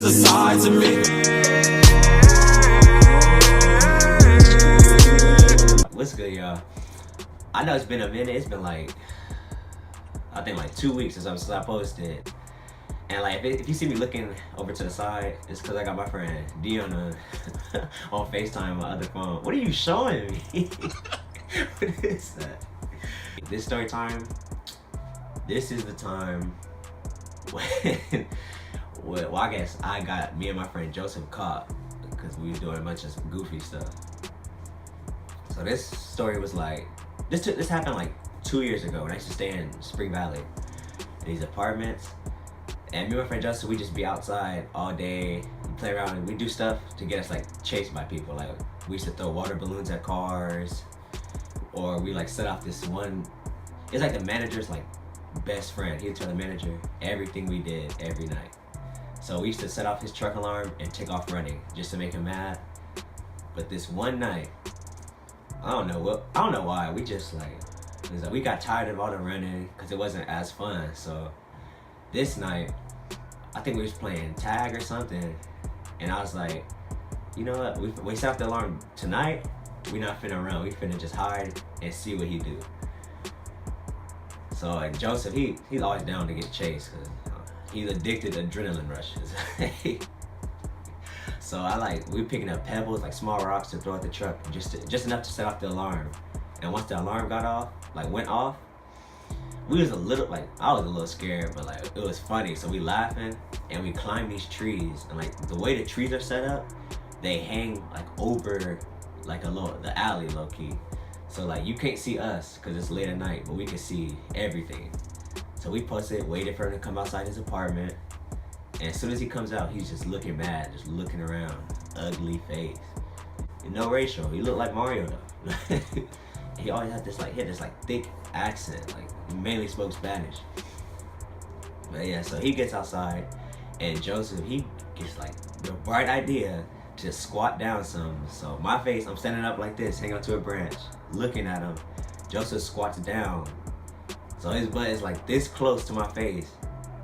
The sides of me. What's good, y'all? I know it's been a minute. It's been like, I think like 2 weeks since I posted. And like, if you see me looking over to the side, it's because I got my friend D on on FaceTime on my other phone. What are you showing me? What is that? This story time. This is the time when, well, I guess I got me and my friend Joseph caught because we was doing a bunch of goofy stuff. So this story was like, this happened like 2 years ago when I used to stay in Spring Valley in these apartments. And me and my friend Justin, we just be outside all day, play around, and we do stuff to get us like chased by people. Like we used to throw water balloons at cars, or we like set off this one, it's like the manager's like best friend. He'd tell the manager everything we did every night. So we used to set off his truck alarm and take off running just to make him mad. But this one night, I don't know why, we just like, we got tired of all the running because it wasn't as fun. So this night, I think we was playing tag or something, and I was like, you know what, we set off the alarm tonight, we not finna run, we finna just hide and see what he do. So like Joseph, he's always down to get chased because he's addicted to adrenaline rushes. So we picking up pebbles, like small rocks to throw at the truck, just enough to set off the alarm. And once the alarm went off, I was a little scared, but like it was funny. So we laughing and we climb these trees, and like the way the trees are set up, they hang like over like the alley low key. So like you can't see us because it's late at night, but we can see everything. So we posted, waited for him to come outside his apartment. And as soon as he comes out, he's just looking mad, just looking around, ugly face. And no racial, he looked like Mario though. He always had this thick accent, like he mainly spoke Spanish. But yeah, so he gets outside, and Joseph, he gets like the bright idea to squat down some. So my face, I'm standing up like this, hanging onto a branch, looking at him. Joseph squats down. So his butt is like this close to my face,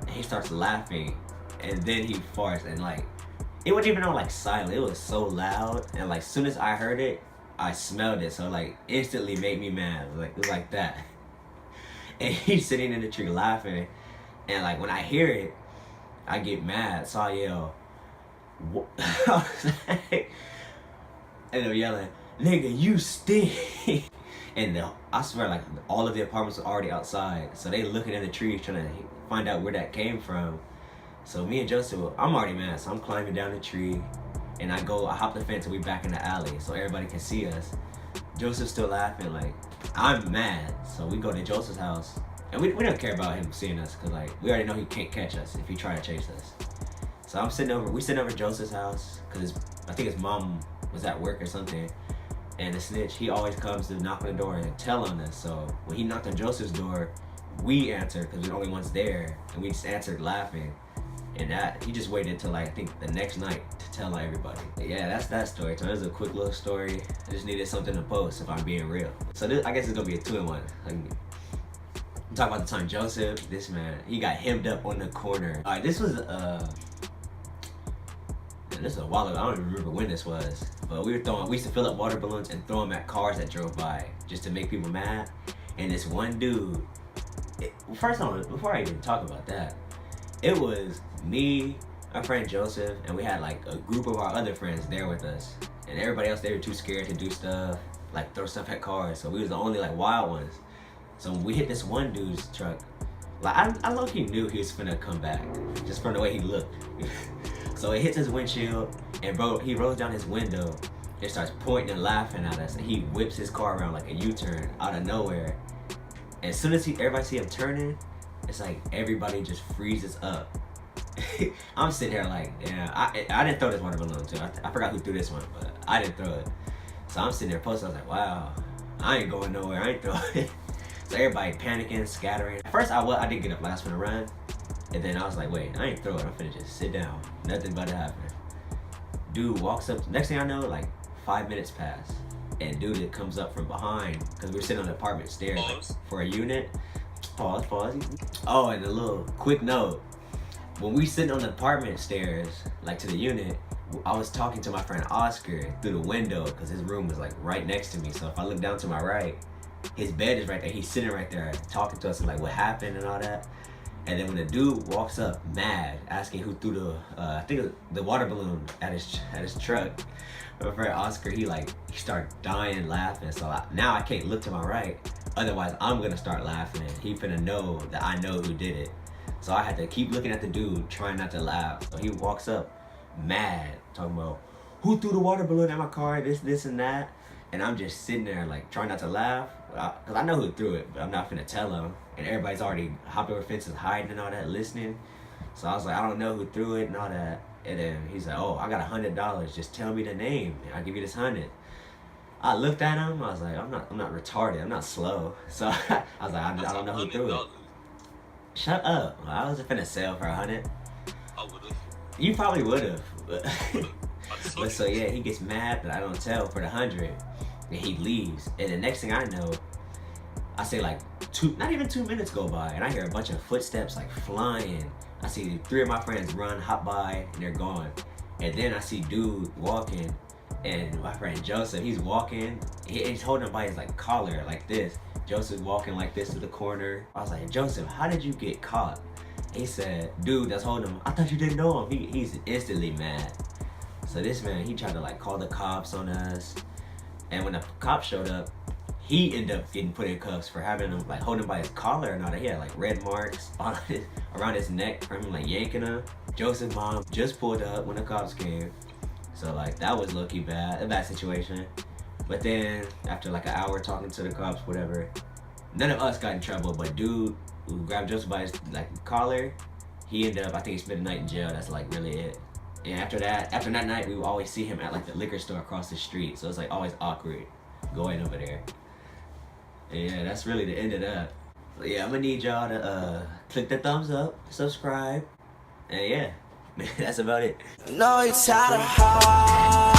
and he starts laughing, and then he farts, and like, it wasn't even on like silent, it was so loud, and like soon as I heard it, I smelled it, so like instantly made me mad. It was like that. And he's sitting in the tree laughing, and like when I hear it, I get mad, so I yell, and I'm yelling, "Nigga, you stink!" And I swear, like all of the apartments are already outside, so they looking at the trees trying to find out where that came from. So me and Joseph, I'm already mad, so I'm climbing down the tree, and I hop the fence, and we back in the alley so everybody can see us. Joseph's still laughing, like I'm mad. So we go to Joseph's house, and we don't care about him seeing us because like we already know he can't catch us if he try to chase us. So we sitting over Joseph's house because I think his mom was at work or something. And the snitch, he always comes to knock on the door and tell on us. So when he knocked on Joseph's door, we answered because we're the only ones there, and we just answered laughing. And he just waited till like I think the next night to tell everybody. Yeah, that's that story. So this is a quick little story. I just needed something to post if I'm being real. So I guess it's gonna be a 2-in-1. Talk about the time Joseph, this man, he got hemmed up on the corner. All right, this was this is a while ago. I don't even remember when this was, but we used to fill up water balloons and throw them at cars that drove by just to make people mad. And this one dude, first of all, before I even talk about that, it was me, our friend Joseph, and we had like a group of our other friends there with us. And everybody else, they were too scared to do stuff, like throw stuff at cars. So we was the only like wild ones. So when we hit this one dude's truck, like I low-key knew he was finna come back just from the way he looked. So it hits his windshield, and bro, he rolls down his window and starts pointing and laughing at us. And he whips his car around like a U-turn out of nowhere. And as soon as everybody see him turning, it's like everybody just freezes up. I'm sitting here like, yeah, I didn't throw this water balloon too. I forgot who threw this one, but I didn't throw it. So I'm sitting there posting, I was like, wow, I ain't going nowhere, I ain't throwing it. So everybody panicking, scattering. At first I did get up last one to run. And then I was like, wait, I ain't throw it, I'm finna just sit down. Nothing about to happen. Dude walks up, next thing I know, like 5 minutes pass. And dude comes up from behind, because we were sitting on the apartment stairs like, for a unit. Pause. Oh, and a little quick note. when we sitting on the apartment stairs, like to the unit, I was talking to my friend Oscar through the window because his room was like right next to me. So if I look down to my right, his bed is right there. He's sitting right there talking to us and like what happened and all that. And then when the dude walks up mad, asking who threw the, I think it was the water balloon at his truck, my friend Oscar, he started dying laughing. So now I can't look to my right, otherwise I'm gonna start laughing. He finna know that I know who did it. So I had to keep looking at the dude, trying not to laugh. So he walks up mad, talking about who threw the water balloon at my car, this and that. And I'm just sitting there like trying not to laugh, because I know who threw it, but I'm not finna tell him. And everybody's already hopped over fences, hiding and all that, listening. So I was like, I don't know who threw it and all that. And then he's like, oh, I got $100. Just tell me the name, and I'll give you this 100. I looked at him. I was like, I'm not retarded. I'm not slow. So I was like, I don't know who threw it. Shut up. I wasn't finna sell for 100. I would've. You probably would've. But so yeah, he gets mad that I don't tell for the 100, and he leaves. And the next thing I know, I say like not even 2 minutes go by, and I hear a bunch of footsteps like flying. I see 3 of my friends run, hop by, and they're gone. And then I see dude walking, and my friend Joseph, he's walking. He's holding him by his like collar like this. Joseph walking like this to the corner. I was like, Joseph, how did you get caught? He said, dude that's holding him, I thought you didn't know him. He's instantly mad. So this man, he tried to like call the cops on us. And when the cops showed up, he ended up getting put in cuffs for having him like holding him by his collar and all that. He had like red marks around his neck from him like yanking him. Joseph's mom just pulled up when the cops came. So like that was low-key a bad situation. But then after like an hour talking to the cops, whatever, none of us got in trouble, but dude who grabbed Joseph by his like collar, he ended up, I think he spent the night in jail. That's like really it. And after that night, we would always see him at like the liquor store across the street. So it's like always awkward going over there. And yeah, that's really the end of that. So yeah, I'm gonna need y'all to click the thumbs up, subscribe, and yeah, that's about it. No, it's out of heart.